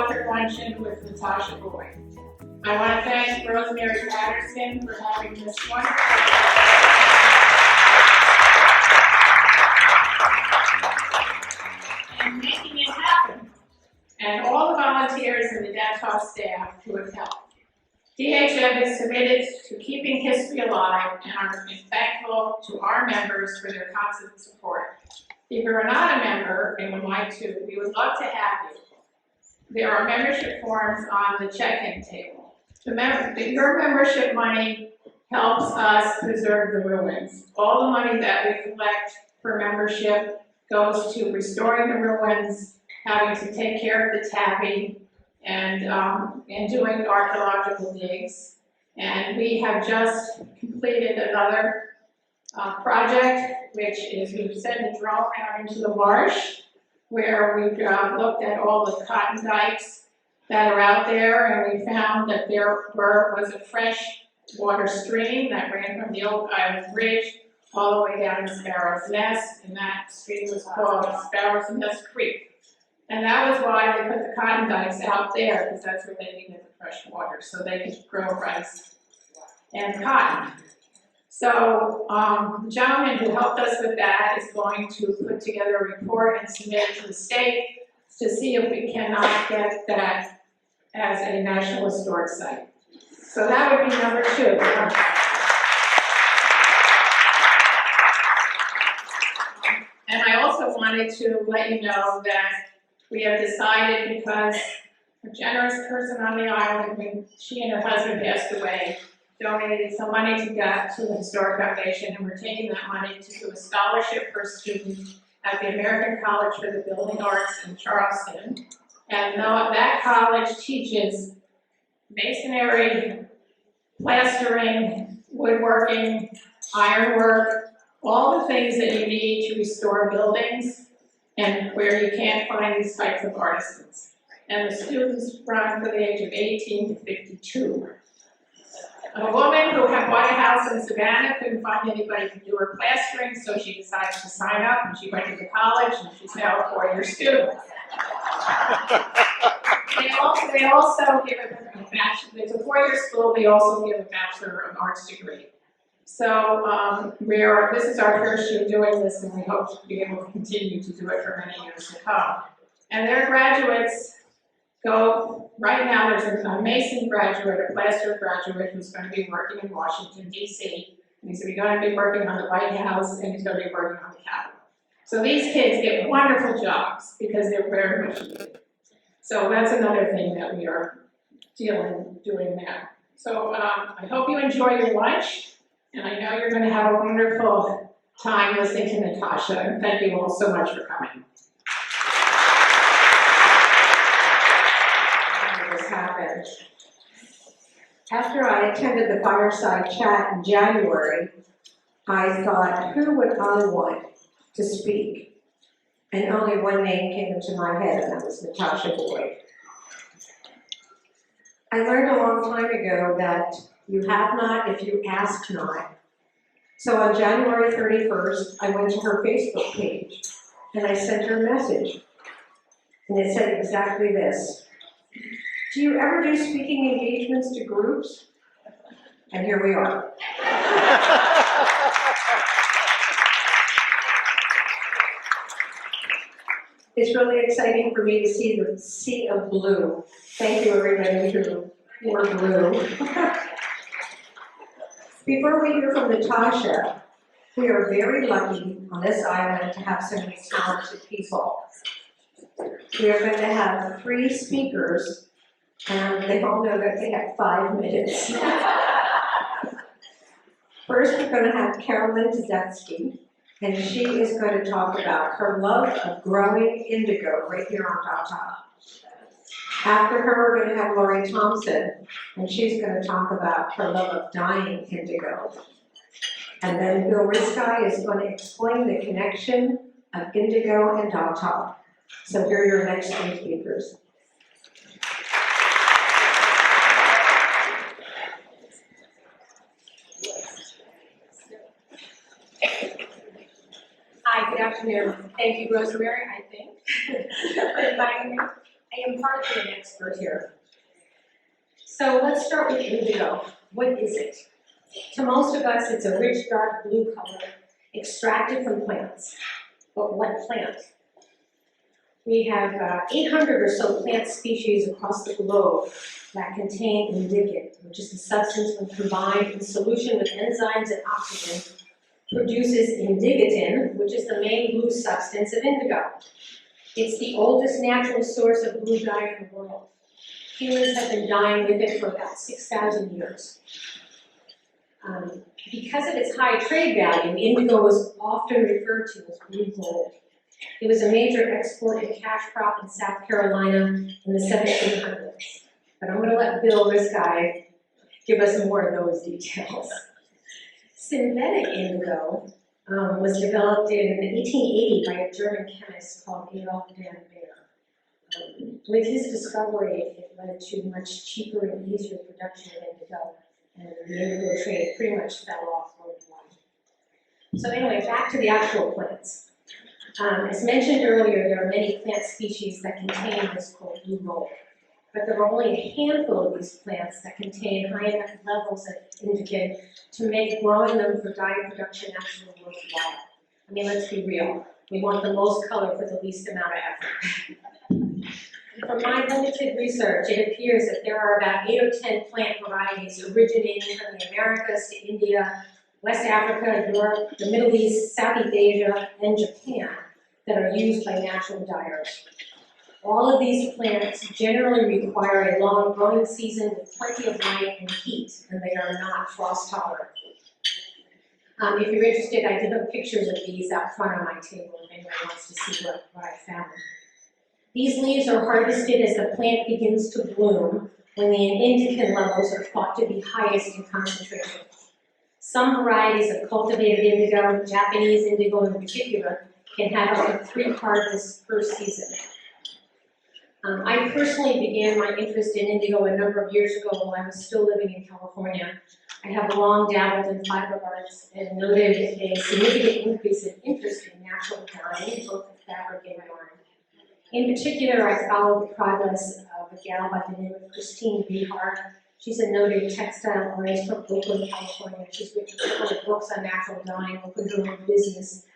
Author Luncheon with Natasha Boyd. I want to thank Rosemary Patterson for having this wonderful and making it happen, and all the volunteers and the Dataw staff who have helped. DHF is committed to keeping history alive and are thankful to our members for their constant support. If you are not a member and would like to, we would love to have you. There are membership forms on the check-in table. Your membership money helps us preserve the ruins. All the money that we collect for membership goes to restoring the ruins, having to take care of the tapping, and doing archaeological digs. And we have just completed another project, which is we've sent a drone out into the marsh, where we've looked at all the cotton dikes that are out there, and we found that there was a fresh water stream that ran from the Oak Island Bridge all the way down to Sparrow's Nest, and that stream was called Sparrow's Nest Creek. And that was why they put the cotton dikes out there, because that's where they needed the fresh water, so they could grow rice and cotton. So the gentleman who helped us with that is going to put together a report and submit it to the state to see if we cannot get that as a National Historic Site. So that would be number 2. And I also wanted to let you know that we have decided, because a generous person on the island, when she and her husband passed away, donated some money to the Historic Foundation, and we're taking that money to do a scholarship for a student at the American College for the Building Arts in Charleston. And that college teaches masonry, plastering, woodworking, ironwork, all the things that you need to restore buildings and where you can't find these types of artisans. And the students run from the age of 18 to 52. A woman who had bought a house in Savannah couldn't find anybody to do her plastering, so she decided to sign up, and she went to the college, and she's now a 4-year student. They also give a bachelor. It's a 4-year school. They also give a Bachelor of Arts degree. So this is our first year doing this, and we hope to be able to continue to do it for many years to come. And their graduates go, right now there's a Mason graduate, a plaster graduate, who's going to be working in Washington, D.C. And he's going to be working on the White House, and he's going to be working on the Capitol. So these kids get wonderful jobs because they're very much needed. So that's another thing that we are doing now. So I hope you enjoy your lunch, and I know you're going to have a wonderful time listening to Natasha, and thank you all so much for coming. Happened. After I attended the fireside chat in January, I thought, who would I want to speak? And only one name came into my head, and that was Natasha Boyd. I learned a long time ago that you have not if you ask not. So on January 31st, I went to her Facebook page, and I sent her a message. And it said exactly this: do you ever do speaking engagements to groups? And here we are. It's really exciting for me to see the sea of blue. Thank you, everybody who wore blue. Before we hear from Natasha, we are very lucky on this island to have so many talented people. We are going to have 3 speakers, and they all know that they have 5 minutes. First, we're going to have Carolyn, and she is going to talk about her love of growing indigo right here on Dataw. After her, we're going to have Lori Thompson, and she's going to talk about her love of dyeing indigo. And then Bill Risky is going to explain the connection of indigo and Dataw. So here are your next 3 speakers. Hi, good afternoon. Thank you, Rosemary, I think, for inviting me. I am hardly an expert here. So let's start with indigo. What is it? To most of us, it's a rich dark blue color extracted from plants. But what plant? We have 800 or so plant species across the globe that contain indigo, which is the substance when combined in solution with enzymes and oxygen, produces indigotin, which is the main blue substance of indigo. It's the oldest natural source of blue dye in the world. Humans have been dyeing with it for about 6,000 years. Because of its high trade value, indigo was often referred to as blue gold. It was a major export and cash crop in South Carolina in the 1700s. But I'm going to let Bill, this guy, give us more of those details. Synthetic indigo was developed in 1880 by a German chemist called Adolf van Baer. With his discovery, it led to much cheaper and easier production of indigo, and the indigo trade pretty much fell off worldwide. So anyway, back to the actual plants. As mentioned earlier, there are many plant species that contain this called blue gold, but there are only a handful of these plants that contain high enough levels of indigo to make growing them for dye production actually worthwhile. I mean, let's be real. We want the most color for the least amount of effort. From my limited research, it appears that there are about 8 or 10 plant varieties originating from the Americas to India, West Africa, Europe, the Middle East, Southeast Asia, and Japan that are used by natural dyers. All of these plants generally require a long growing season with plenty of light and heat, and they are not frost tolerant. If you're interested, I did have pictures of these out front on my table if anyone wants to see what I found. These leaves are harvested as the plant begins to bloom when the indican levels are thought to be highest in concentration. Some varieties of cultivated indigo, Japanese indigo in particular, can have up to 3 harvests per season. I personally began my interest in indigo a number of years ago while I was still living in California. I have long dabbled in fiber arts and noted a significant increase in interest in natural dyeing, both of fabric and yarn. In particular, I followed the progress of a gal by the name of Christine Behar. She's a noted textile artist from Oakland, California. She's written several books on natural dyeing, opened her own business.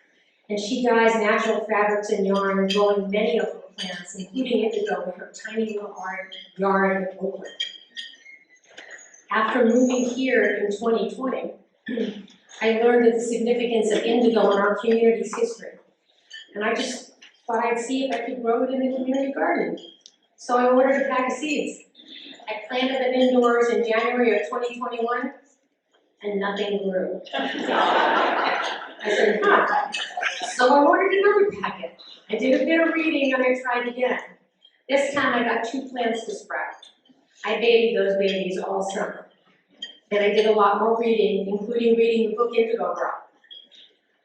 And she dyes natural fabrics and yarn, growing many of her plants, including indigo, in her tiny little yard in Oakland. After moving here in 2020, I learned of the significance of indigo in our community's history. And I just thought I'd see if I could grow it in the community garden. So I ordered a pack of seeds. I planted them indoors in January of 2021, and nothing grew. I said, huh. So I ordered another packet. I did a bit of reading and I tried again. This time I got 2 plants to sprout. I babied those babies all summer. And I did a lot more reading, including reading the book Indigo Girl.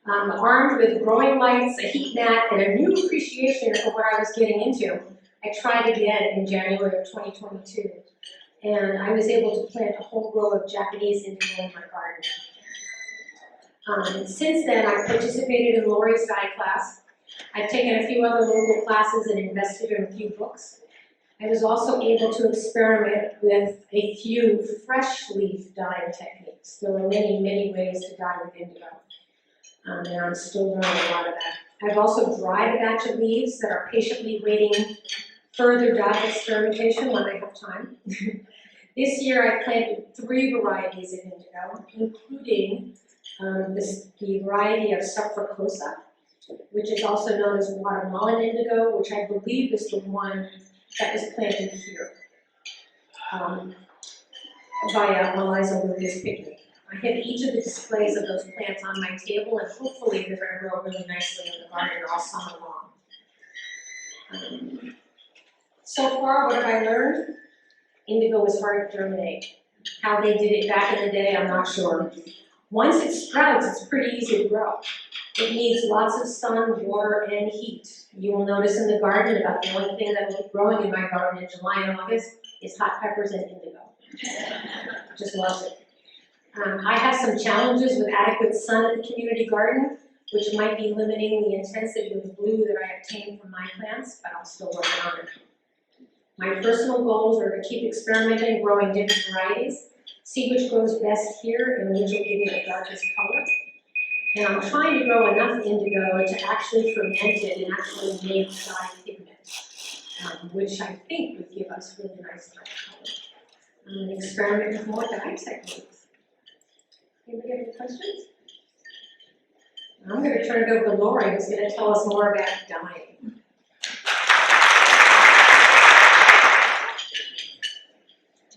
Armed with growing lights, a heat mat, and a new appreciation for what I was getting into, I tried again in January of 2022. And I was able to plant a whole row of Japanese indigo in my garden. Since then, I've participated in Lori's dye class. I've taken a few other local classes and invested in a few books. I was also able to experiment with a few fresh leaf dyeing techniques. There are many, many ways to dye with indigo. And I'm still learning a lot of that. I've also dried a batch of leaves that are patiently waiting further dye experimentation when I have time. This year I planted 3 varieties of indigo, including the variety of Subfructosa, which is also known as watermelon indigo, which I believe is the one that was planted here by Eliza Pinckney. I have each of the displays of those plants on my table, and hopefully they're going to grow really nicely in the garden all summer long. So far, what have I learned? Indigo is hard to germinate. How they did it back in the day, I'm not sure. Once it sprouts, it's pretty easy to grow. It needs lots of sun, water, and heat. You will notice in the garden about the only thing that will be growing in my garden in July and August is hot peppers and indigo. Just loves it. I have some challenges with adequate sun at the community garden, which might be limiting the intensity of the blue that I obtain from my plants, but I'm still working on it. My personal goals are to keep experimenting and growing different varieties, see which grows best here and which will give me the darkest color. And I'm trying to grow enough indigo to actually ferment it and actually make dye pigment, which I think would give us really nice dark color. Experiment with more dye techniques. Anybody have any questions? I'm going to turn it over to Lori, who's going to tell us more about dyeing.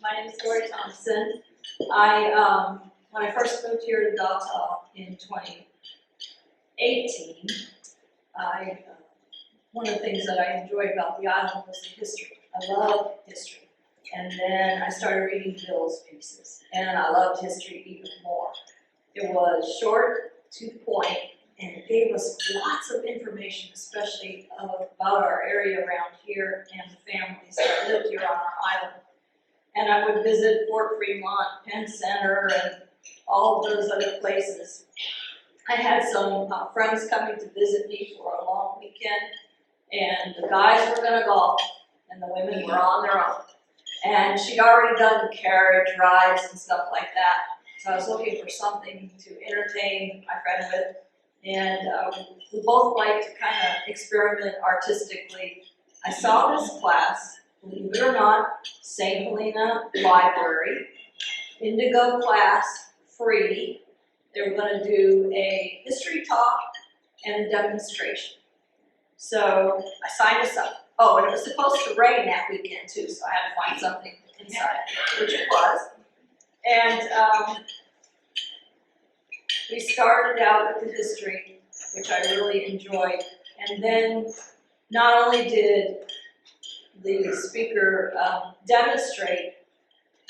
My name is Lori Thompson. When I first moved here to Dataw in 2018, one of the things that I enjoyed about the island was the history. I love history. And then I started reading Bill's pieces, and I loved history even more. It was short, to the point, and it gave us lots of information, especially about our area around here and the families that lived here on our island. And I would visit Fort Fremont, Penn Center, and all of those other places. I had some friends coming to visit me for a long weekend, and the guys were gonna golf, and the women were on their own. And she'd already done carriage rides and stuff like that, so I was looking for something to entertain my friend with. And we both like to kind of experiment artistically. I saw this class, believe it or not, St. Helena Library, Indigo class, free. They were going to do a history talk and a demonstration. So I signed us up. Oh, and it was supposed to rain that weekend too, so I had to find something inside, which it was. And we started out with the history, which I really enjoyed. And then not only did the speaker demonstrate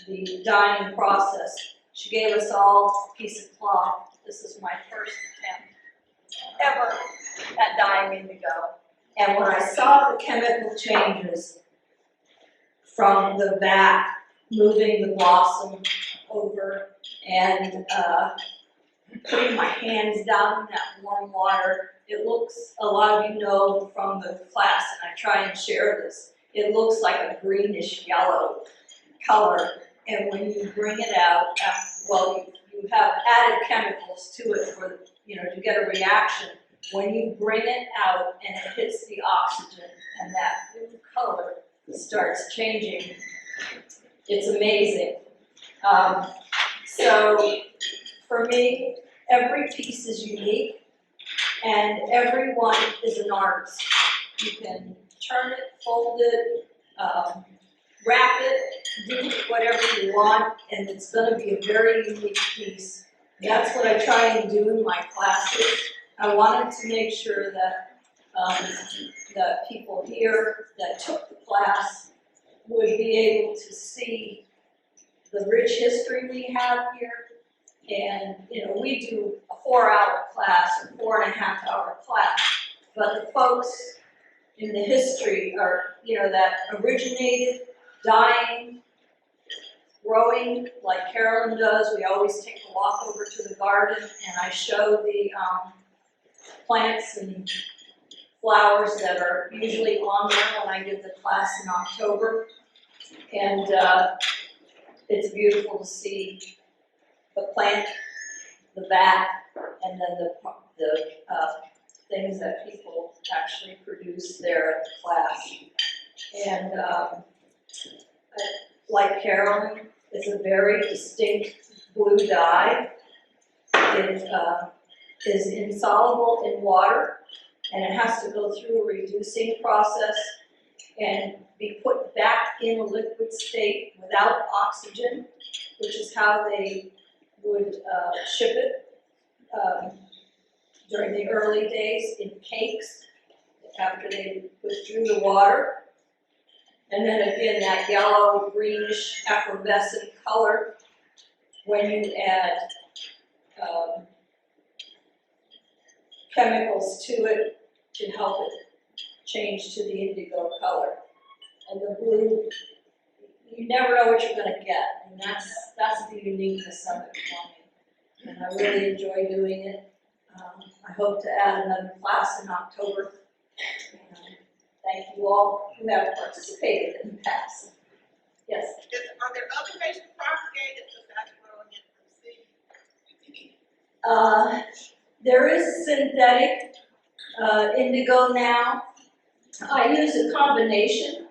the dyeing process, she gave us all a piece of cloth. This is my first attempt ever at dyeing indigo. And when I saw the chemical changes from the vat, moving the blossom over and putting my hands down in that warm water, it looks, a lot of you know from the class, and I try and share this, it looks like a greenish yellow color. And when you bring it out, well, you have added chemicals to it for, to get a reaction. When you bring it out and it hits the oxygen and that blue color starts changing, it's amazing. So for me, every piece is unique and everyone is an artist. You can turn it, fold it, wrap it, do whatever you want, and it's going to be a very unique piece. That's what I try and do in my classes. I wanted to make sure that the people here that took the class would be able to see the rich history we have here. And, we do a 4-hour class or 4.5-hour class, but the folks in the history are, that originated, dying, growing, like Carolyn does. We always take a walk over to the garden and I show the plants and flowers that are usually on there when I give the class in October. And it's beautiful to see the plant, the vat, and then the things that people actually produce there at the class. And like Carolyn, it's a very distinct blue dye. It is insoluble in water, and it has to go through a reducing process and be put back in a liquid state without oxygen, which is how they would ship it during the early days in cakes after they withdrew the water. And then again, that yellow, greenish, effervescent color when you add chemicals to it to help it change to the indigo color. And the blue, you never know what you're going to get, and that's the uniqueness of it for me. And I really enjoy doing it. I hope to add another class in October. thank you all who have participated in the past. Yes? Are there other racial propagated besides growing in from seed? There is synthetic indigo now. I use a combination.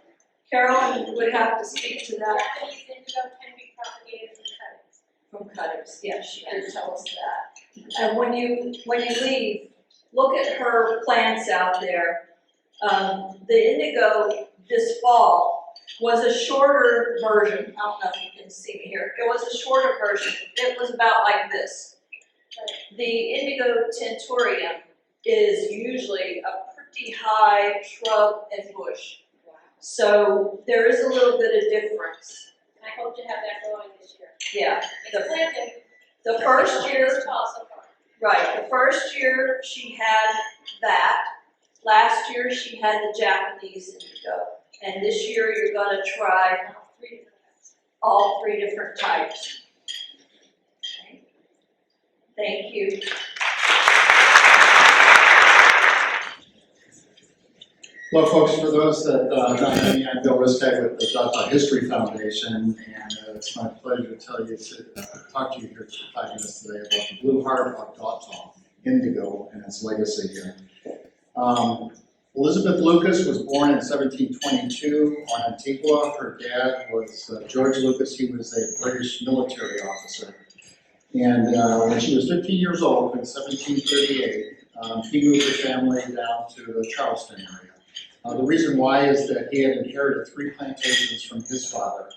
Carolyn would have to speak to that. Japanese indigo can be propagated from cuttings. From cuttings, yeah, she did tell us that. And when you leave, look at her plants out there. The indigo this fall was a shorter version. I don't know if you can see me here. It was a shorter version. It was about like this. The indigo tenturium is usually a pretty high shrub and bush. So there is a little bit of difference. I hope to have that growing this year. Yeah. It's planted. The first year, It's tall so far. right, the first year she had that. Last year she had the Japanese indigo. And this year you're gonna try all three different types. Okay. Thank you. Well, folks, for those that don't know me, I'm Bill Riskag with the Dataw History Foundation, and it's my pleasure to talk to you here for 5 minutes today about the blue heart of Dataw, indigo, and its legacy here. Elizabeth Lucas was born in 1722 on Antigua. Her dad was George Lucas. He was a British military officer. And when she was 15 years old, in 1738, he moved the family down to the Charleston area. The reason why is that he had inherited 3 plantations from his father,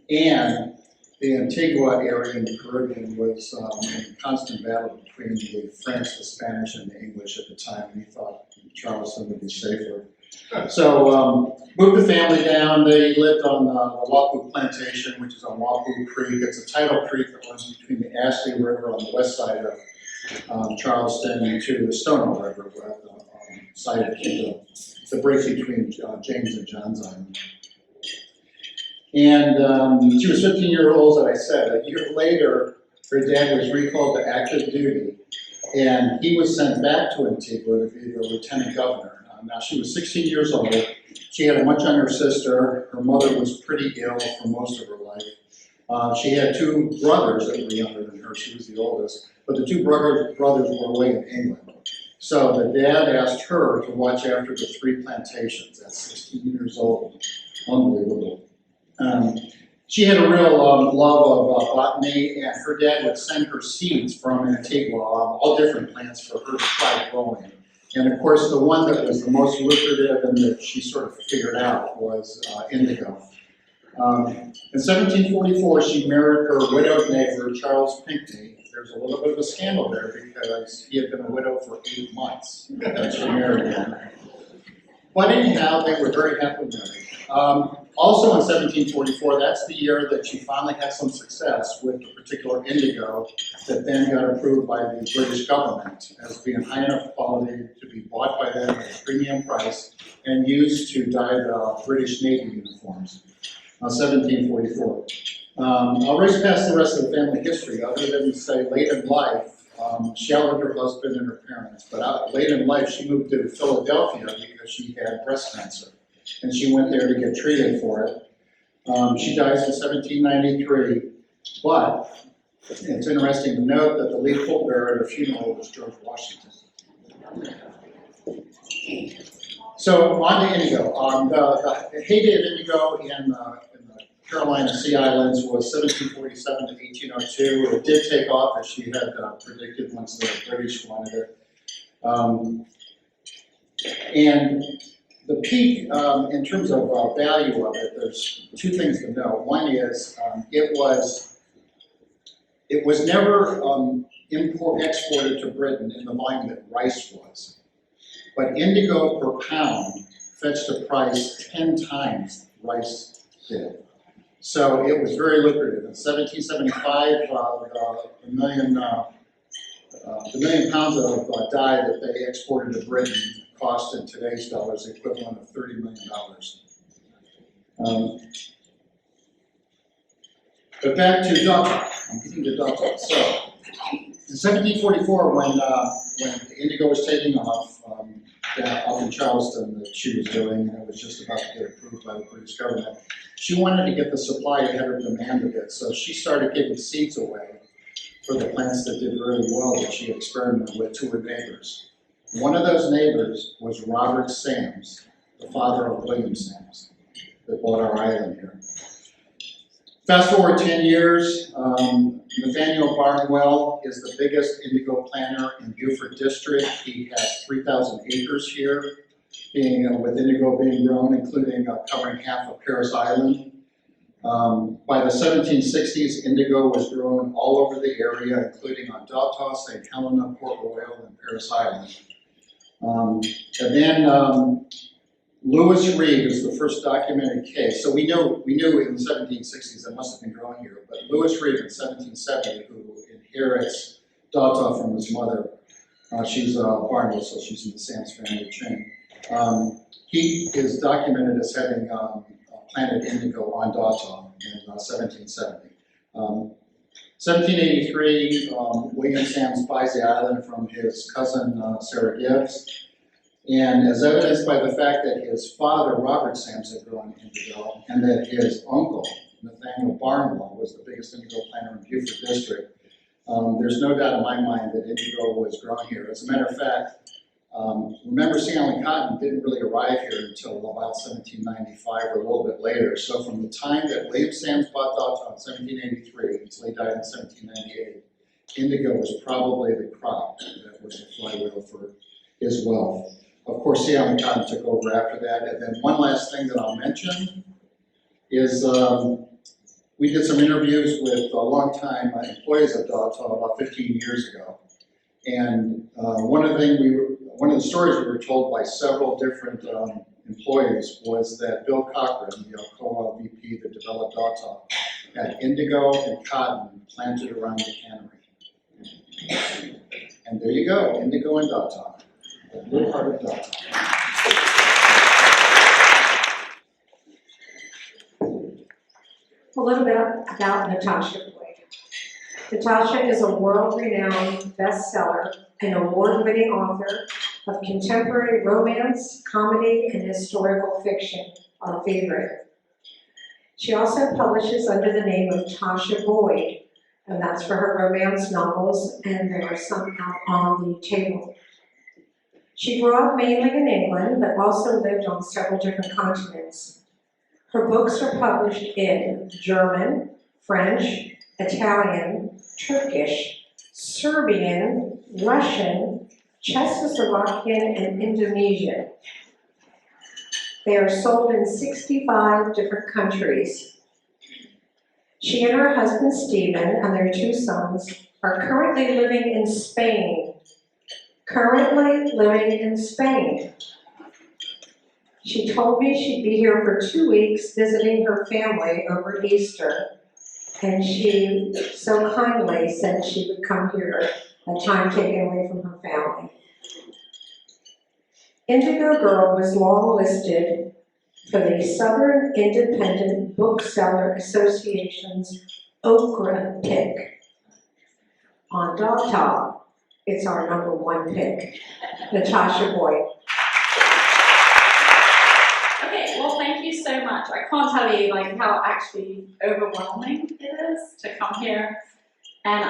and the Antigua area in the Caribbean was in constant battle between the French, the Spanish, and the English at the time, and he thought Charleston would be safer. So moved the family down. They lived on the Wapu Plantation, which is on Wapu Creek. It's a tidal creek that runs between the Ashley River on the west side of Charleston to the Stono River, on the side of the break between James and Johns Island. And she was 15 years old, as I said. A year later, her dad was recalled to active duty, and he was sent back to Antigua to be the lieutenant governor. Now, she was 16 years old. She had a much younger sister. Her mother was pretty ill for most of her life. She had 2 brothers that were younger than her. She was the oldest. But the 2 brothers were away in England. So the dad asked her to watch after the 3 plantations at 16 years old. Unbelievable. She had a real love of botany, and her dad would send her seeds from Antigua, all different plants for her to try growing. And of course, the one that was the most lucrative and that she sort of figured out was indigo. In 1744, she married her widowed neighbor, Charles Pinckney. There's a little bit of a scandal there because he had been a widow for 8 months that she married him. But anyhow, they were very happily married. Also in 1744, that's the year that she finally had some success with the particular indigo that then got approved by the British government as being high enough quality to be bought by them at a premium price and used to dye the British Navy uniforms. 1744. I'll race past the rest of the family history other than to say late in life, she outlived her husband and her parents, but late in life she moved to Philadelphia because she had breast cancer. And she went there to get treated for it. She dies in 1793, but it's interesting to note that the lead pallbearer at her funeral was George Washington. So on to indigo. The heyday of indigo in the Carolina Sea Islands was 1747 to 1802. It did take off as she had predicted once the British wanted it. And the peak, in terms of value of it, there's 2 things to note. One is it was never exported to Britain in the volume that rice was. But indigo per pound fetched a price 10 times rice did. So it was very lucrative. In 1775, the million pounds of dye that they exported to Britain cost in today's dollars the equivalent of $30 million. But back to Dataw. I'm getting to Dataw. So, in 1744, when the indigo was taking off, up in Charleston that she was doing, and it was just about to get approved by the British government. She wanted to get the supply ahead of demand a bit, so she started giving seeds away for the plants that did really well that she experimented with to her neighbors. One of those neighbors was Robert Sams, the father of William Sams, that bought our island here. Fast forward 10 years, Nathaniel Barnwell is the biggest indigo planter in Beaufort District. He has 3,000 acres here, with indigo being grown, including covering half of Paris Island. By the 1760s, indigo was grown all over the area, including on Dataw, St. Helena, Port Royal, and Paris Island. And then Lewis Reed was the first documented case. So we knew in the 1760s that must have been grown here, but Lewis Reed in 1770, who inherits Dataw from his mother, she's Barnwell, so she's in the Sams family chain. He is documented as having planted indigo on Dataw in 1770. 1783, William Sams buys the island from his cousin Sarah Gibbs. And as evidenced by the fact that his father, Robert Sams, had grown indigo, and that his uncle, Nathaniel Barnwell, was the biggest indigo planter in Beaufort District, there's no doubt in my mind that indigo was grown here. As a matter of fact, remember, sea island cotton didn't really arrive here until about 1795 or a little bit later. So from the time that William Sams bought Dataw in 1783 until he died in 1798, indigo was probably the crop that was the flywheel for his wealth. Of course, sea island cotton took over after that. And then one last thing that I'll mention is we did some interviews with longtime employees of Dataw about 15 years ago. And one of the stories we were told by several different employees was that Bill Cochran, the Alcoa VP that developed Dataw, had indigo and cotton planted around the cannery. And there you go, indigo and Dataw, the blue heart of Dataw. A little bit about Natasha Boyd. Natasha is a world-renowned bestseller and award-winning author of contemporary romance, comedy, and historical fiction, our favorite. She also publishes under the name of Tasha Boyd, and that's for her romance novels, and there are some out on the table. She grew up mainly in England, but also lived on several different continents. Her books are published in German, French, Italian, Turkish, Serbian, Russian, Czechoslovakian, and Indonesian. They are sold in 65 different countries. She and her husband Stephen and their 2 sons are currently living in Spain. Currently living in Spain. She told me she'd be here for 2 weeks visiting her family over Easter. And she so kindly said she would come here, a time taken away from her family. Indigo Girl was long listed for the Southern Independent Bookseller Association's Okra pick. On Dataw, it's our #1 pick, Natasha Boyd. Okay, well, thank you so much. I can't tell you how actually overwhelming it is to come here and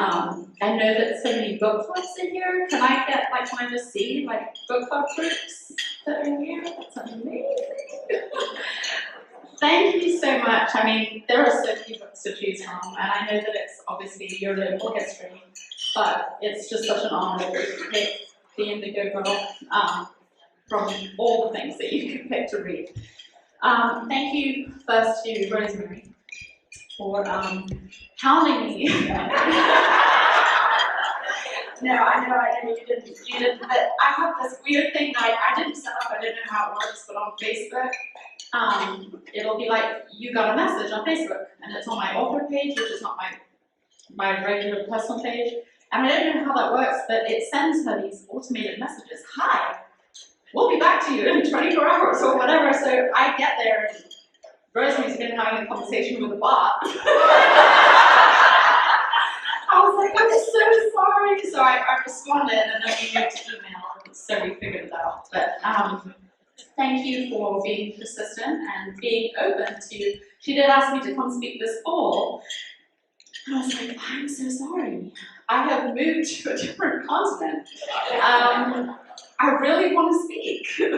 know that so many book clubs are here. Can I just see book club groups that are here? That's amazing. Thank you so much. I mean, there are so many books to choose from, and I know that it's obviously your local history, but it's just such an honor to pick the Indigo Girl from all the things that you can pick to read. Thank you first to Rosemary for hounding me. No, I know you didn't, but I have this weird thing that I didn't set up, I don't know how it works, but on Facebook, it'll be like, you got a message on Facebook, and it's on my author page, which is not my regular personal page, and I don't know how that works, but it sends her these automated messages. Hi, we'll be back to you in 24 hours or whatever. So I get there and Rosemary's been having a conversation with a bot. I was like, I'm so sorry. So I responded and then we moved to email, so we figured it out. But thank you for being persistent and being open to, she did ask me to come speak this fall. And I was like, I'm so sorry. I have moved to a different continent. I really want to speak to you,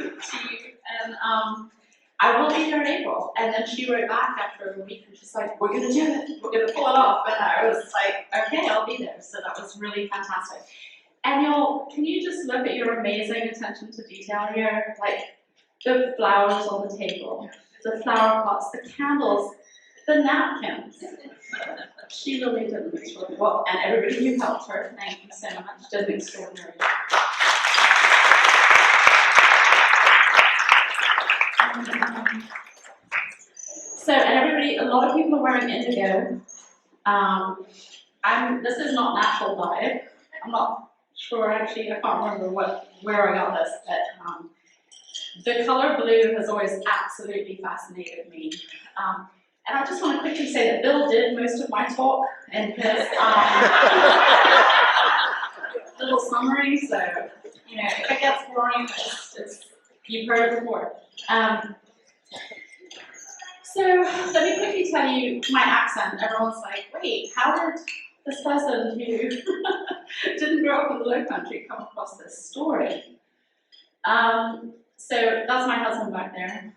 and I will be there in April. And then she wrote back after a week, and she's like, we're going to do it. We're going to pull it off. And I was like, okay, I'll be there. So that was really fantastic. And y'all, can you just look at your amazing attention to detail here? Like the flowers on the table, the flower pots, the candles, the napkins. She really did an extraordinary, well, and everybody who helped her, thank you so much, did an extraordinary job. So, and everybody, a lot of people are wearing indigo. This is not natural dyed. I'm not sure, actually, I can't remember where I got this, but the color blue has always absolutely fascinated me. And I just want to quickly say that Bill did most of my talk in his little summary, so, you know, if it gets boring, you've heard it before. So let me quickly tell you my accent. Everyone's like, wait, how did this person who didn't grow up in the Low Country come across this story? So that's my husband back there.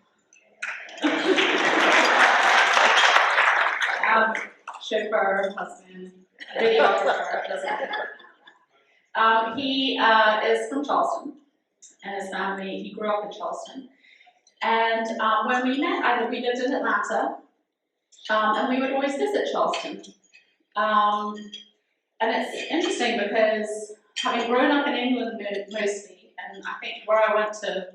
Chauffeur, husband, videographer, doesn't matter. He is from Charleston, and his family, he grew up in Charleston. And when we met, we lived in Atlanta, and we would always visit Charleston. And it's interesting because having grown up in England mostly, and I think where I went to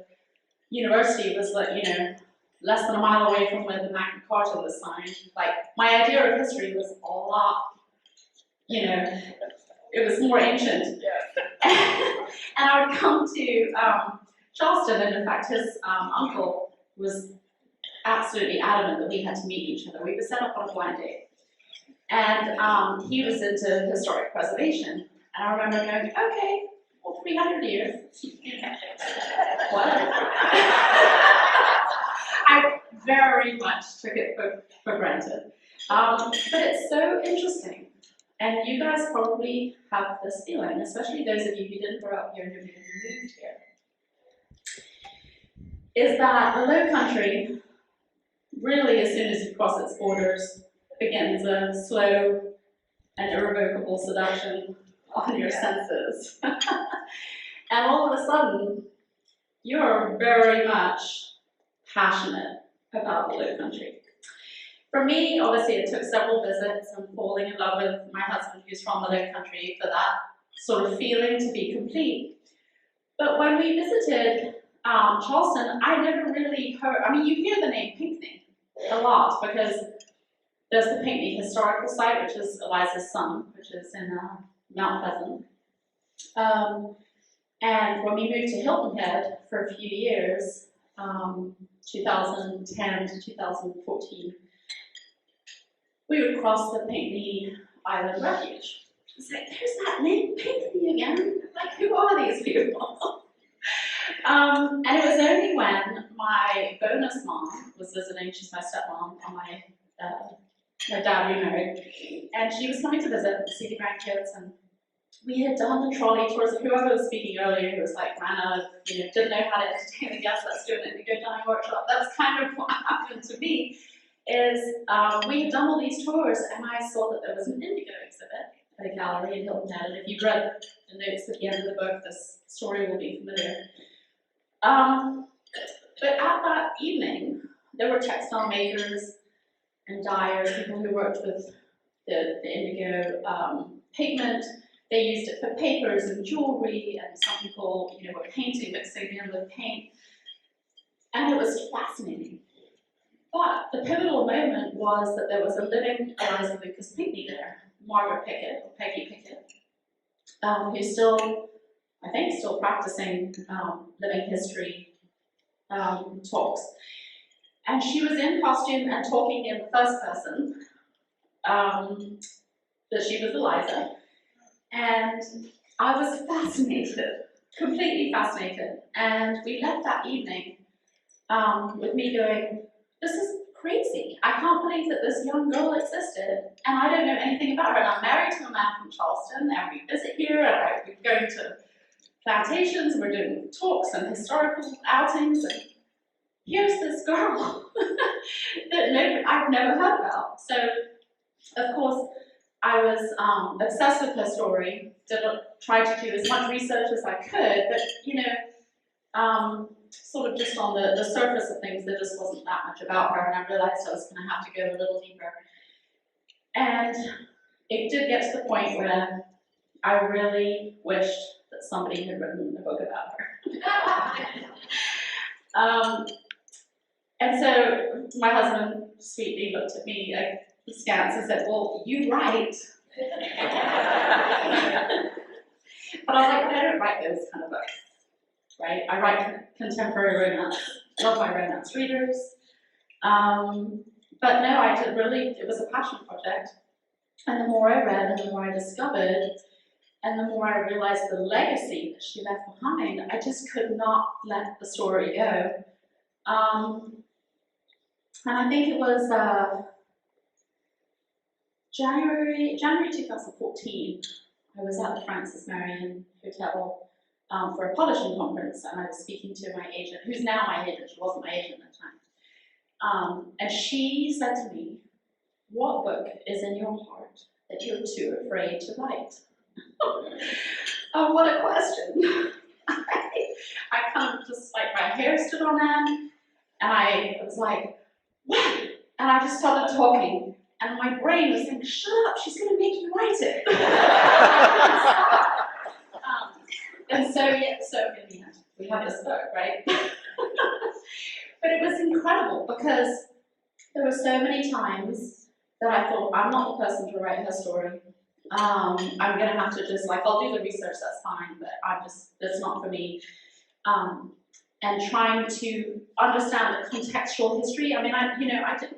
university was like, you know, less than a mile away from where the Magna Carta was signed. Like, my idea of history was a lot, you know, it was more ancient. And I would come to Charleston, and in fact, his uncle was absolutely adamant that we had to meet each other. We were set up on a blind date. And he was into historic preservation. And I remember going, okay, well, 300 years. What? I very much took it for granted. But it's so interesting. And you guys probably have this feeling, especially those of you who didn't grow up here and who moved here, is that the Low Country, really as soon as you cross its borders, begins a slow and irrevocable seduction on your senses. And all of a sudden, you're very much passionate about the Low Country. For me, obviously, it took several visits and falling in love with my husband, who's from the Low Country, for that sort of feeling to be complete. But when we visited Charleston, I never really heard, I mean, you hear the name Pinckney a lot because there's the Pinckney Historical Site, which is Eliza's son, which is in Mount Pleasant. And when we moved to Hilton Head for a few years, 2010 to 2014, we would cross the Pinckney Island Refuge. It's like, there's that name Pinckney again. Like, who are these people? And it was only when my bonus mom was visiting, she's my stepmom, and my dad remarried, and she was coming to visit and see the grandkids, and we had done the trolley tours. Whoever was speaking earlier, who was like, man, didn't know how to entertain the guests, let's do an Indigo dining workshop. That's kind of what happened to me, is we had done all these tours, and I saw that there was an Indigo exhibit at a gallery in Hilton Head, and if you've read the notes at the end of the book, this story will be familiar. But at that evening, there were textile makers and dyers, people who worked with the indigo pigment. They used it for papers and jewelry, and some people, were painting, mixing in with paint. And it was fascinating. But the pivotal moment was that there was a living Eliza Pinckney there, Margaret Pickett, or Peggy Pickett, who's still, I think, still practicing living history talks. And she was in costume and talking in the first person, that she was Eliza. And I was fascinated completely fascinated. And we left that evening with me going, this is crazy. I can't believe that this young girl existed, and I don't know anything about her. And I'm married to a man from Charleston, and we visit here, and we're going to plantations, we're doing talks and historical outings, and here's this girl that I've never heard about. So, of course, I was obsessed with her story, tried to do as much research as I could, but, you know, sort of just on the surface of things, there just wasn't that much about her, and I realized I was going to have to go a little deeper. And it did get to the point where I really wished that somebody had written a book about her. And so my husband sweetly looked at me askance and said, well, you write. But I was like, I don't write those kind of books. Right? I write contemporary romance. Love my romance readers. But no, it was a passion project. And the more I read and the more I discovered, and the more I realized the legacy that she left behind, I just could not let the story go. And I think it was January 2014, I was at the Francis Marion Hotel for a publishing conference, and I was speaking to my agent, who's now my agent. She wasn't my agent at the time. And she said to me, what book is in your heart that you're too afraid to write? Oh, what a question. I kind of just, like, my hair stood on end, and I was like, what? And I just started talking, and my brain was saying, shut up, she's going to make you write it. And so, yeah, so in the end, we have this book, right? But it was incredible because there were so many times that I thought, I'm not the person to write her story. I'm going to have to just, like, I'll do the research, that's fine, but that's not for me. And trying to understand the contextual history. I mean,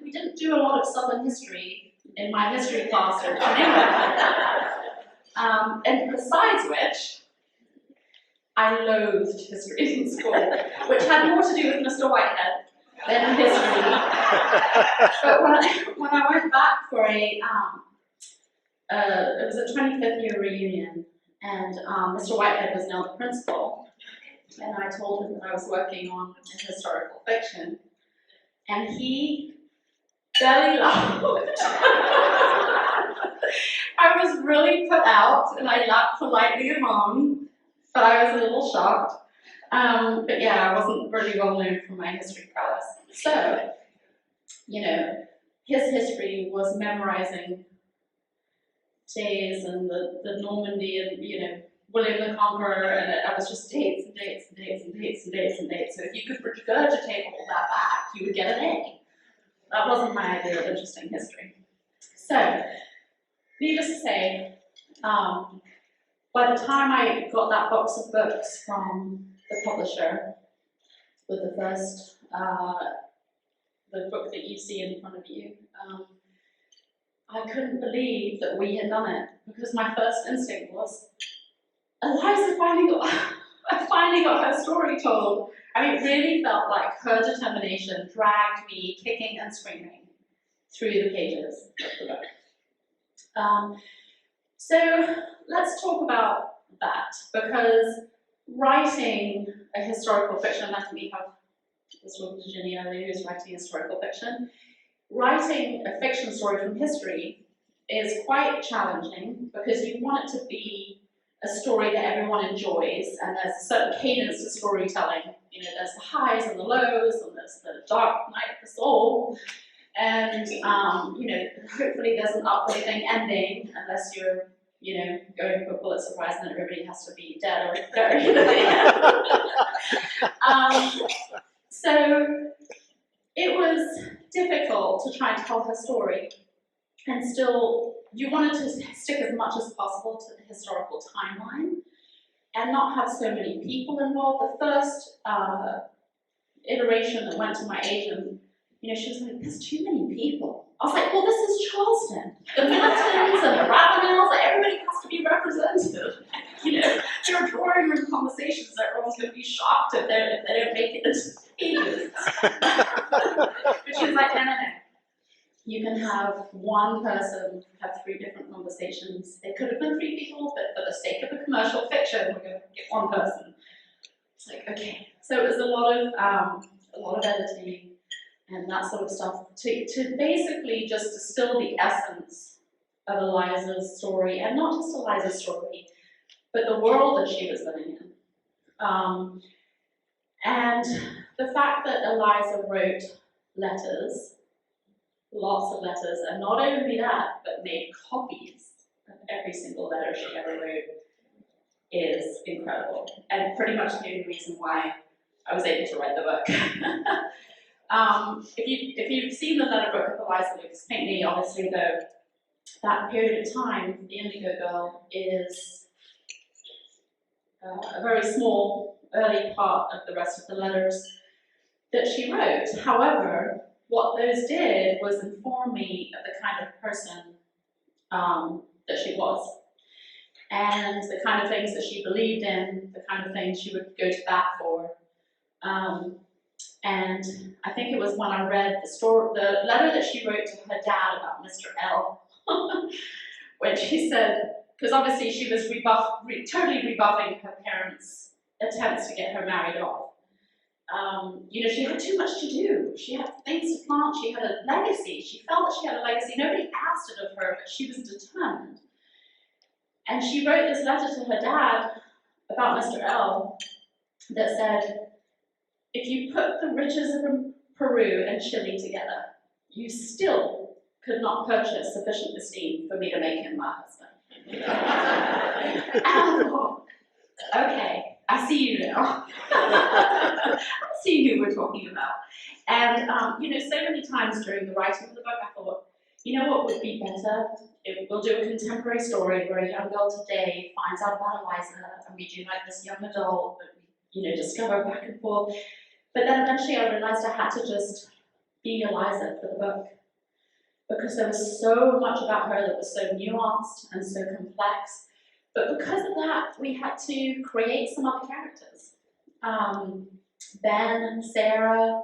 we didn't do a lot of Southern history in my history class in England. And besides which, I loathed history in school, which had more to do with Mr. Whitehead than history. But when I went back for it was a 25th year reunion, and Mr. Whitehead was now the principal, and I told him that I was working on historical fiction, and he belly laughed. I was really put out, and I laughed politely along, but I was a little shocked. But yeah, I wasn't really well known for my history prowess. So, you know, his history was memorizing days and the Normandy and, you know, William the Conqueror, and I was just dates and dates and dates and dates and dates and dates. So if you could regurgitate all that back, you would get an A. That wasn't my idea of interesting history. So, needless to say, by the time I got that box of books from the publisher, with the first, the book that you see in front of you, I couldn't believe that we had done it, because my first instinct was, Eliza I finally got her story told. I mean, it really felt like her determination dragged me kicking and screaming through the pages of the book. So let's talk about that, because writing a historical fiction, and I think we have this with Virginia who's writing historical fiction, writing a fiction story from history is quite challenging, because you want it to be a story that everyone enjoys, and there's a certain cadence to storytelling. You know, there's the highs and the lows, and there's the dark night of the soul, and you know, hopefully there's an uplifting ending, unless you're, you know, going for Pulitzer Prize and everybody has to be dead or buried at the end. So it was difficult to try and tell her story, and still you wanted to stick as much as possible to the historical timeline and not have so many people involved. The first iteration that went to my agent, you know, she was like, there's too many people. I was like, well, this is Charleston. The Militons and the Ravenels, everybody has to be represented. You know, your drawing room conversations everyone's going to be shocked if they don't make it into pages. But she was like, no. You can have one person have 3 different conversations. It could have been 3 people, but for the sake of a commercial fiction, we're going to get one person. It's like, okay. So it was a lot of editing and that sort of stuff to basically just distill the essence of Eliza's story, and not just Eliza's story, but the world that she was living in. And the fact that Eliza wrote letters, lots of letters, and not only that, but made copies of every single letter she ever wrote is incredible, and pretty much the only reason why I was able to write the book. If you've seen the letter book of Eliza Pinckney, obviously that period of time, the Indigo Girl, is a very small, early part of the rest of the letters that she wrote. However, what those did was inform me of the kind of person that she was, and the kind of things that she believed in, the kind of things she would go to bat for. And I think it was when I read the letter that she wrote to her dad about Mr. L, when she said, because obviously she was totally rebuffing her parents' attempts to get her married off. She had too much to do. She had things to plant. She had a legacy. She felt that she had a legacy. Nobody asked it of her, but she was determined. And she wrote this letter to her dad about Mr. L that said, if you put the riches of Peru and Chile together, you still could not purchase sufficient esteem for me to make him my husband. And I thought, okay, I see you now. I see who we're talking about. And, so many times during the writing of the book, I thought, you know what would be better? If we'll do a contemporary story where a young girl today finds out about Eliza, and we do like this young adult, but we, discover back and forth. But then eventually I realized I had to just be Eliza for the book, because there was so much about her that was so nuanced and so complex. But because of that, we had to create some other characters. Ben, Sarah,